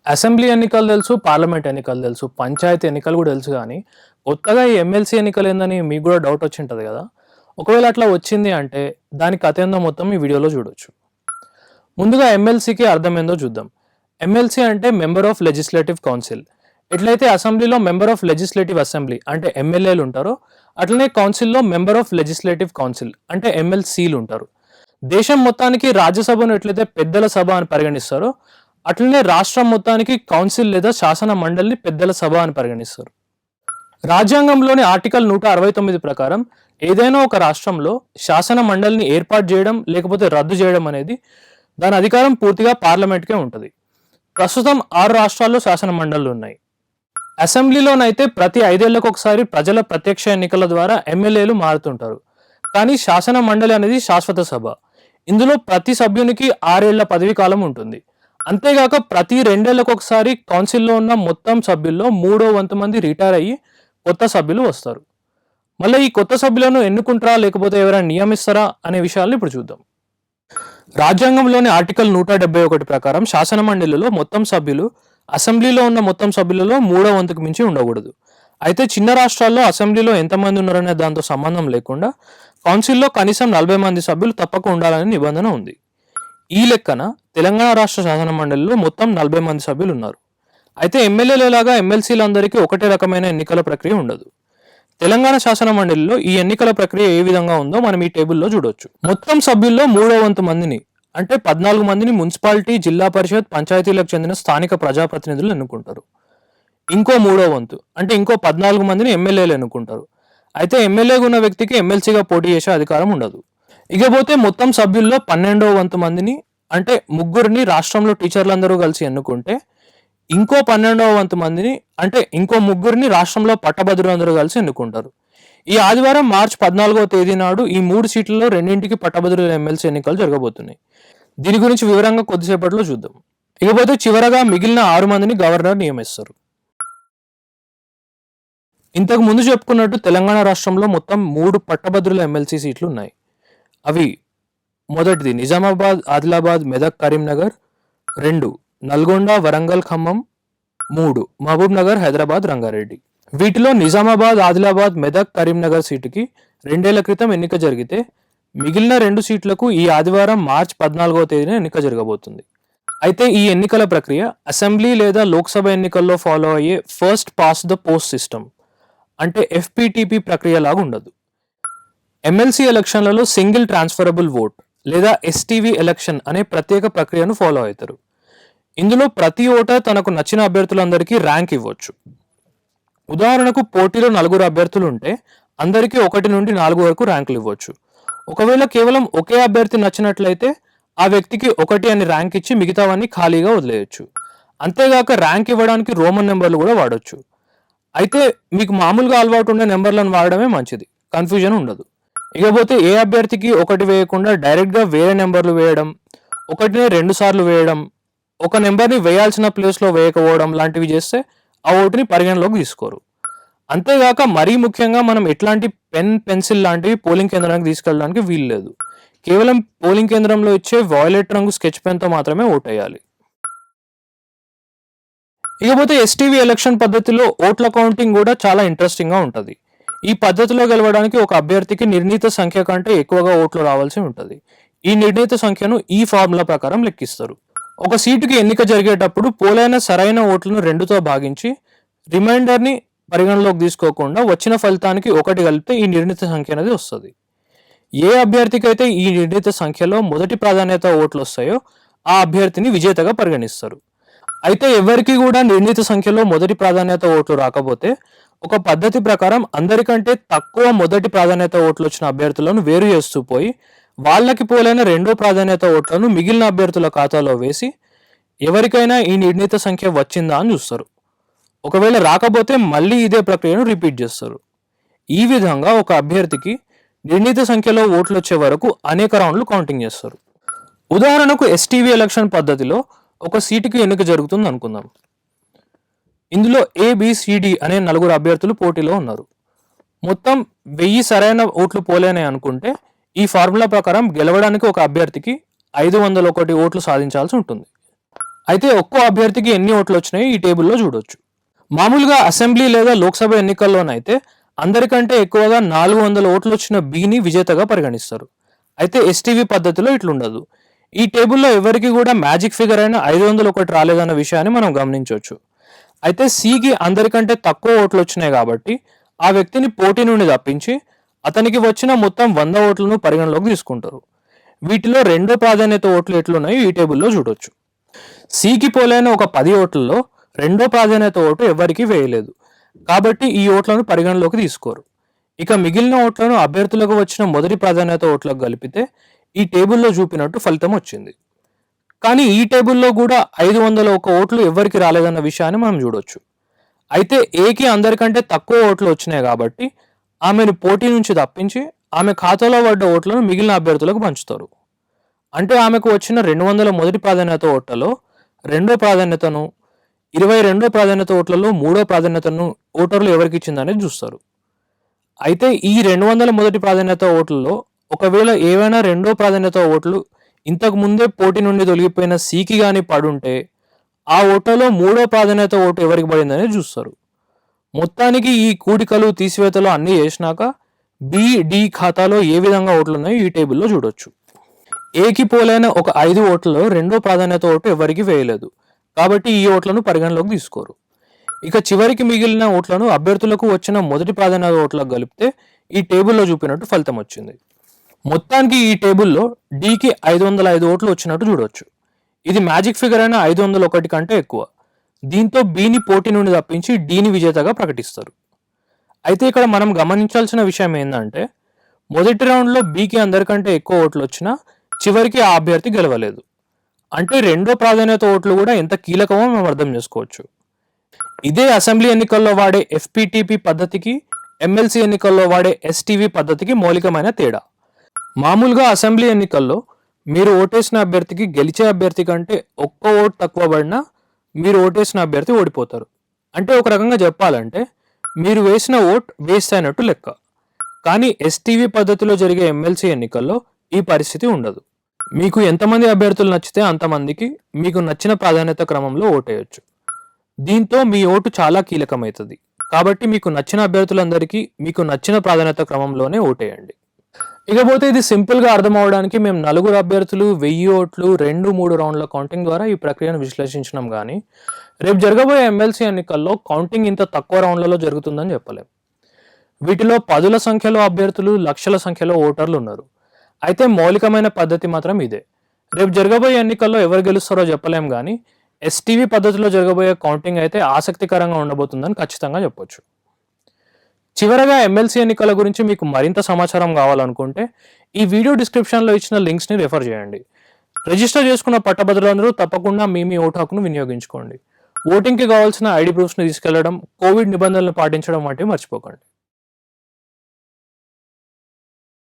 Assembly ఎన్నికలు తెలుసు, parliament ఎన్నికలు తెలుసు, పంచాయతీ ఎన్నికలు కూడా తెలుసు కానీ కొత్తగా ఈ ఎమ్మెల్సీ ఎన్నికలు ఏందని మీకు కూడా డౌట్ వచ్చి ఉంటుంది కదా. ఒకవేళ అట్లా వచ్చింది అంటే దాని కథ ఏందో మొత్తం ఈ వీడియోలో చూడొచ్చు. ముందుగా ఎమ్మెల్సీకి అర్థం ఏందో చూద్దాం. ఎమ్మెల్సీ అంటే మెంబర్ ఆఫ్ లెజిస్లేటివ్ కౌన్సిల్. ఎట్లయితే అసెంబ్లీలో మెంబర్ ఆఫ్ లెజిస్లేటివ్ అసెంబ్లీ అంటే ఎమ్మెల్యేలు ఉంటారో అట్లనే కౌన్సిల్లో మెంబర్ ఆఫ్ లెజిస్లేటివ్ కౌన్సిల్ అంటే ఎమ్మెల్సీలు ఉంటారు. దేశం మొత్తానికి రాజ్యసభను ఎట్లయితే పెద్దల సభ అని పరిగణిస్తారో అట్లనే రాష్ట్రం మొత్తానికి కౌన్సిల్ లేదా శాసన మండలిని పెద్దల సభ అని పరిగణిస్తారు. రాజ్యాంగంలోని ఆర్టికల్ 169 ప్రకారం ఏదైనా ఒక రాష్ట్రంలో శాసన మండలిని ఏర్పాటు చేయడం లేకపోతే రద్దు చేయడం అనేది దాని అధికారం పూర్తిగా పార్లమెంట్కే ఉంటుంది. ప్రస్తుతం 6 రాష్ట్రాల్లో శాసన మండళ్ళు ఉన్నాయి. అసెంబ్లీలోనైతే ప్రతి 5 ఏళ్లకు ఒకసారి ప్రజల ప్రత్యక్ష ఎన్నికల ద్వారా ఎమ్మెల్యేలు మారుతుంటారు. కానీ శాసన మండలి అనేది శాశ్వత సభ. ఇందులో ప్రతి సభ్యునికి 6 ఏళ్ల పదవీ కాలం ఉంటుంది. అంతేగాక ప్రతి 2 ఏళ్లకు ఒకసారి కౌన్సిల్లో ఉన్న మొత్తం సభ్యుల్లో 3/4 మంది రిటైర్ అయ్యి కొత్త సభ్యులు వస్తారు. మళ్ళీ ఈ కొత్త సభ్యులను ఎన్నుకుంటారా లేకపోతే ఎవరైనా నియమిస్తారా అనే విషయాలను ఇప్పుడు చూద్దాం. రాజ్యాంగంలోని ఆర్టికల్ 171 ప్రకారం శాసన మండలిలో మొత్తం సభ్యులు అసెంబ్లీలో ఉన్న మొత్తం సభ్యులలో 3/4కు మించి ఉండకూడదు. అయితే చిన్న రాష్ట్రాల్లో అసెంబ్లీలో ఎంతమంది ఉన్నారనే దాంతో సంబంధం లేకుండా కౌన్సిల్లో కనీసం 40 మంది సభ్యులు తప్పక ఉండాలనే నిబంధన ఉంది. ఈ లెక్కన తెలంగాణ రాష్ట్ర శాసన మండలిలో మొత్తం 40 మంది సభ్యులు ఉన్నారు. అయితే ఎమ్మెల్యేలలాగా ఎమ్మెల్సీలందరికీ ఒకటే రకమైన ఎన్నికల ప్రక్రియ ఉండదు. తెలంగాణ శాసన మండలిలో ఈ ఎన్నికల ప్రక్రియ ఏ విధంగా ఉందో మనం ఈ టేబుల్లో చూడొచ్చు. మొత్తం సభ్యుల్లో 3/4 మందిని అంటే 14 మందిని మున్సిపాలిటీ, జిల్లా పరిషత్, పంచాయతీలకు చెందిన స్థానిక ప్రజాప్రతినిధులు ఎన్నుకుంటారు. ఇంకో 3/4 అంటే ఇంకో 14 మందిని ఎమ్మెల్యేలు ఎన్నుకుంటారు. అయితే ఎమ్మెల్యేగా ఉన్న వ్యక్తికి ఎమ్మెల్సీగా పోటీ చేసే అధికారం ఉండదు. ఇకపోతే మొత్తం సభ్యుల్లో 12వ మందిని అంటే ముగ్గురిని రాష్ట్రంలో టీచర్లందరూ కలిసి ఎన్నుకుంటే ఇంకో 12వ మందిని అంటే ఇంకో ముగ్గురిని రాష్ట్రంలో పట్టభద్రులందరూ కలిసి ఎన్నుకుంటారు. ఈ ఆదివారం మార్చి 14వ తేదీ నాడు ఈ 3 సీట్లలో రెండింటికి పట్టభద్రుల ఎమ్మెల్సీ ఎన్నికలు జరగబోతున్నాయి. దీని గురించి వివరంగా కొద్దిసేపట్లో చూద్దాం. ఇకపోతే చివరగా మిగిలిన 6 మందిని గవర్నర్ నియమిస్తారు. ఇంతకు ముందు చెప్పుకున్నట్టు తెలంగాణ రాష్ట్రంలో మొత్తం 3 పట్టభద్రుల ఎమ్మెల్సీ సీట్లు ఉన్నాయి. అవి మొదటిది నిజామాబాద్, ఆదిలాబాద్, మెదక్, కరీంనగర్. 2 నల్గొండ, వరంగల్, ఖమ్మం. 3 మహబూబ్ నగర్, హైదరాబాద్, రంగారెడ్డి. వీటిలో నిజామాబాద్, ఆదిలాబాద్, మెదక్, కరీంనగర్ సీటుకి 2 ఏళ్ల క్రితం ఎన్నిక జరిగితే మిగిలిన 2 సీట్లకు ఈ ఆదివారం మార్చి 14వ తేదీన ఎన్నిక జరగబోతుంది. అయితే ఈ ఎన్నికల ప్రక్రియ అసెంబ్లీ లేదా లోక్సభ ఎన్నికల్లో ఫాలో అయ్యే first pass the post system అంటే FPTP ప్రక్రియ లాగా ఉండదు. ఎమ్మెల్సీ ఎలక్షన్లలో సింగిల్ ట్రాన్స్ఫరబుల్ ఓట్ లేదా STV ఎలక్షన్ అనే ప్రత్యేక ప్రక్రియను ఫాలో అవుతారు. ఇందులో ప్రతి ఓటర్ తనకు నచ్చిన అభ్యర్థులందరికీ ర్యాంక్ ఇవ్వచ్చు. ఉదాహరణకు పోటీలో 4 అభ్యర్థులు ఉంటే అందరికీ 1 నుండి 4 వరకు ర్యాంకులు ఇవ్వచ్చు. ఒకవేళ కేవలం ఒకే అభ్యర్థి నచ్చినట్లయితే ఆ వ్యక్తికి 1 అని ర్యాంక్ ఇచ్చి మిగతావన్నీ ఖాళీగా వదిలేయచ్చు. అంతేగాక ర్యాంక్ ఇవ్వడానికి రోమన్ నెంబర్లు కూడా వాడొచ్చు. అయితే మీకు మామూలుగా అలవాటు ఉండే నెంబర్లను వాడడమే మంచిది, కన్ఫ్యూజన్ ఉండదు. ఇకపోతే ఏ అభ్యర్థికి 1 వేయకుండా డైరెక్ట్గా వేరే నెంబర్లు వేయడం, 1నే 2 సార్లు వేయడం, ఒక నెంబర్ని వేయాల్సిన ప్లేస్లో వేయకపోవడం లాంటివి చేస్తే ఆ ఓటుని పరిగణలోకి తీసుకోరు. అంతేగాక మరీ ముఖ్యంగా మనం ఎట్లాంటి పెన్సిల్ లాంటివి పోలింగ్ కేంద్రానికి తీసుకెళ్ళడానికి వీలు లేదు. కేవలం పోలింగ్ కేంద్రంలో ఇచ్చే వాయిలెట్ రంగు స్కెచ్ పెన్తో మాత్రమే ఓటేయాలి. ఇకపోతే STV ఎలక్షన్ పద్ధతిలో ఓట్ల కౌంటింగ్ కూడా చాలా ఇంట్రెస్టింగ్గా ఉంటుంది. ఈ పద్ధతిలో గెలవడానికి ఒక అభ్యర్థికి నిర్ణీత సంఖ్య కంటే ఎక్కువగా ఓట్లు రావాల్సి ఉంటుంది. ఈ నిర్ణీత సంఖ్యను ఈ ఫార్ములా ప్రకారం లెక్కిస్తారు. ఒక సీటుకి ఎన్నిక జరిగేటప్పుడు పోలైన సరైన ఓట్లను 2తో భాగించి రిమైండర్ని పరిగణలోకి తీసుకోకుండా వచ్చిన ఫలితానికి 1 కలిపితే ఈ నిర్ణీత సంఖ్య అనేది వస్తుంది. ఏ అభ్యర్థికి అయితే ఈ నిర్ణీత సంఖ్యలో మొదటి ప్రాధాన్యత ఓట్లు వస్తాయో ఆ అభ్యర్థిని విజేతగా పరిగణిస్తారు. అయితే ఎవరికి కూడా నిర్ణీత సంఖ్యలో మొదటి ప్రాధాన్యత ఓట్లు రాకపోతే ఒక పద్ధతి ప్రకారం అందరికంటే తక్కువ మొదటి ప్రాధాన్యత ఓట్లు వచ్చిన అభ్యర్థులను వేరు చేస్తూ పోయి వాళ్ళకి పోలైన 2వ ప్రాధాన్యత ఓట్లను మిగిలిన అభ్యర్థుల ఖాతాలో వేసి ఎవరికైనా ఈ నిర్ణీత సంఖ్య వచ్చిందా అని చూస్తారు. ఒకవేళ రాకపోతే మళ్ళీ ఇదే ప్రక్రియను రిపీట్ చేస్తారు. ఈ విధంగా ఒక అభ్యర్థికి నిర్ణీత సంఖ్యలో ఓట్లు వచ్చే వరకు అనేక రౌండ్లు కౌంటింగ్ చేస్తారు. ఉదాహరణకు STV ఎలక్షన్ పద్ధతిలో ఒక సీటుకి ఎన్నిక జరుగుతుంది అనుకుందాం. ఇందులో ABCD అనే 4 అభ్యర్థులు పోటీలో ఉన్నారు. మొత్తం 1000 సరైన ఓట్లు పోలేనాయి అనుకుంటే ఈ ఫార్ములా ప్రకారం గెలవడానికి ఒక అభ్యర్థికి 501 ఓట్లు సాధించాల్సి ఉంటుంది. అయితే ఒక్కో అభ్యర్థికి ఎన్ని ఓట్లు వచ్చినాయి ఈ టేబుల్లో చూడొచ్చు. మామూలుగా అసెంబ్లీ లేదా లోక్సభ ఎన్నికల్లోనైతే అందరికంటే ఎక్కువగా 400 ఓట్లు వచ్చిన బిని విజేతగా పరిగణిస్తారు. అయితే ఎస్టీవీ పద్ధతిలో ఇట్లుండదు. ఈ టేబుల్లో ఎవరికి కూడా మ్యాజిక్ ఫిగర్ అయిన 501 రాలేదన్న విషయాన్ని మనం గమనించవచ్చు. అయితే సికి అందరికంటే తక్కువ ఓట్లు వచ్చినాయి కాబట్టి ఆ వ్యక్తిని పోటీ నుండి తప్పించి అతనికి వచ్చిన మొత్తం 100 ఓట్లను పరిగణలోకి తీసుకుంటారు. వీటిలో రెండో ప్రాధాన్యత ఓట్లు ఎట్లున్నాయో ఈ టేబుల్లో చూడొచ్చు. సికి పోలైన ఒక 10 ఓట్లలో రెండో ప్రాధాన్యత ఓటు ఎవరికీ వేయలేదు కాబట్టి ఈ ఓట్లను పరిగణలోకి తీసుకోరు. ఇక మిగిలిన ఓట్లను అభ్యర్థులకు వచ్చిన మొదటి ప్రాధాన్యత ఓట్లకు కలిపితే ఈ టేబుల్లో చూపినట్టు ఫలితం వచ్చింది. కానీ ఈ టేబుల్లో కూడా 501 ఓట్లు ఎవరికి రాలేదన్న విషయాన్ని మనం చూడొచ్చు. అయితే ఏకి అందరికంటే తక్కువ ఓట్లు వచ్చినాయి కాబట్టి ఆమెను పోటీ నుంచి తప్పించి ఆమె ఖాతాలో పడ్డ ఓట్లను మిగిలిన అభ్యర్థులకు పంచుతారు. అంటే ఆమెకు వచ్చిన 200 మొదటి ప్రాధాన్యత ఓట్లలో రెండో ప్రాధాన్యతను, 22 ప్రాధాన్యత ఓట్లలో మూడో ప్రాధాన్యతను ఓటర్లు ఎవరికి ఇచ్చిందనేది చూస్తారు. అయితే ఈ 200 మొదటి ప్రాధాన్యత ఓట్లలో ఒకవేళ ఏవైనా రెండో ప్రాధాన్యత ఓట్లు ఇంతకు ముందే పోటీ నుండి తొలగిపోయిన సికి కానీ పడుంటే ఆ ఓట్లలో మూడో ప్రాధాన్యత ఓటు ఎవరికి పడిందనేది చూస్తారు. మొత్తానికి ఈ కూడికలు తీసివేతలు అన్నీ చేసినాక డి ఖాతాలో ఏ విధంగా ఓట్లు ఉన్నాయో ఈ టేబుల్లో చూడొచ్చు. ఏకి పోలైన ఒక 5 ఓట్లలో రెండో ప్రాధాన్యత ఓటు ఎవరికి వేయలేదు కాబట్టి ఈ ఓట్లను పరిగణలోకి తీసుకోరు. ఇక చివరికి మిగిలిన ఓట్లను అభ్యర్థులకు వచ్చిన మొదటి ప్రాధాన్యత ఓట్లకు కలిపితే ఈ టేబుల్లో చూపినట్టు ఫలితం వచ్చింది. మొత్తానికి ఈ టేబుల్లో డికి 505 ఓట్లు వచ్చినట్టు చూడొచ్చు. ఇది మ్యాజిక్ ఫిగర్ అయిన 501 కంటే ఎక్కువ. దీంతో బిని పోటీ నుండి తప్పించి డిని విజేతగా ప్రకటిస్తారు. అయితే ఇక్కడ మనం గమనించాల్సిన విషయం ఏంటంటే మొదటి రౌండ్లో బికి అందరికంటే ఎక్కువ ఓట్లు వచ్చినా చివరికి ఆ అభ్యర్థి గెలవలేదు. అంటే రెండో ప్రాధాన్యత ఓట్లు కూడా ఎంత కీలకమో మనం అర్థం చేసుకోవచ్చు. ఇదే అసెంబ్లీ ఎన్నికల్లో వాడే ఎఫ్పిటిపి పద్ధతికి, ఎమ్మెల్సీ ఎన్నికల్లో వాడే ఎస్టీవీ పద్ధతికి మౌలికమైన తేడా. మామూలుగా అసెంబ్లీ ఎన్నికల్లో మీరు ఓటేసిన అభ్యర్థికి గెలిచే అభ్యర్థి కంటే ఒక్క ఓటు తక్కువ పడినా మీరు ఓటేసిన అభ్యర్థి ఓడిపోతారు. అంటే ఒక రకంగా చెప్పాలంటే మీరు వేసిన ఓట్ వేస్ట్ అయినట్టు లెక్క. కానీ ఎస్టీవీ పద్ధతిలో జరిగే ఎమ్మెల్సీ ఎన్నికల్లో ఈ పరిస్థితి ఉండదు. మీకు ఎంతమంది అభ్యర్థులు నచ్చితే అంతమందికి మీకు నచ్చిన ప్రాధాన్యత క్రమంలో ఓటేయచ్చు. దీంతో మీ ఓటు చాలా కీలకమవుతుంది. కాబట్టి మీకు నచ్చిన అభ్యర్థులందరికీ మీకు నచ్చిన ప్రాధాన్యత క్రమంలోనే ఓటేయండి. ఇకపోతే ఇది సింపుల్గా అర్థం అవడానికి మేము 4 అభ్యర్థులు 1000 ఓట్లు 2-3 రౌండ్ల కౌంటింగ్ ద్వారా ఈ ప్రక్రియను విశ్లేషించినాం. కానీ రేపు జరగబోయే ఎమ్మెల్సీ ఎన్నికల్లో కౌంటింగ్ ఇంత తక్కువ రౌండ్లలో జరుగుతుందని చెప్పలేం. వీటిలో పదుల సంఖ్యలో అభ్యర్థులు, లక్షల సంఖ్యలో ఓటర్లు ఉన్నారు. అయితే మౌలికమైన పద్ధతి మాత్రం ఇదే. రేపు జరగబోయే ఎన్నికల్లో ఎవరు గెలుస్తారో చెప్పలేం. కానీ ఎస్టీవీ పద్ధతిలో జరగబోయే కౌంటింగ్ అయితే ఆసక్తికరంగా ఉండబోతుందని ఖచ్చితంగా చెప్పొచ్చు. చివరగా ఎమ్మెల్సీ ఎన్నికల గురించి మీకు మరింత సమాచారం కావాలనుకుంటే ఈ వీడియో డిస్క్రిప్షన్లో ఇచ్చిన లింక్స్ని రెఫర్ చేయండి. రిజిస్టర్ చేసుకున్న పట్టభద్రులందరూ తప్పకుండా మీ ఓటు హక్కును వినియోగించుకోండి. ఓటింగ్కి కావాల్సిన ఐడి ప్రూఫ్స్ని తీసుకెళ్లడం, కోవిడ్ నిబంధనలు పాటించడం వంటివి మర్చిపోకండి.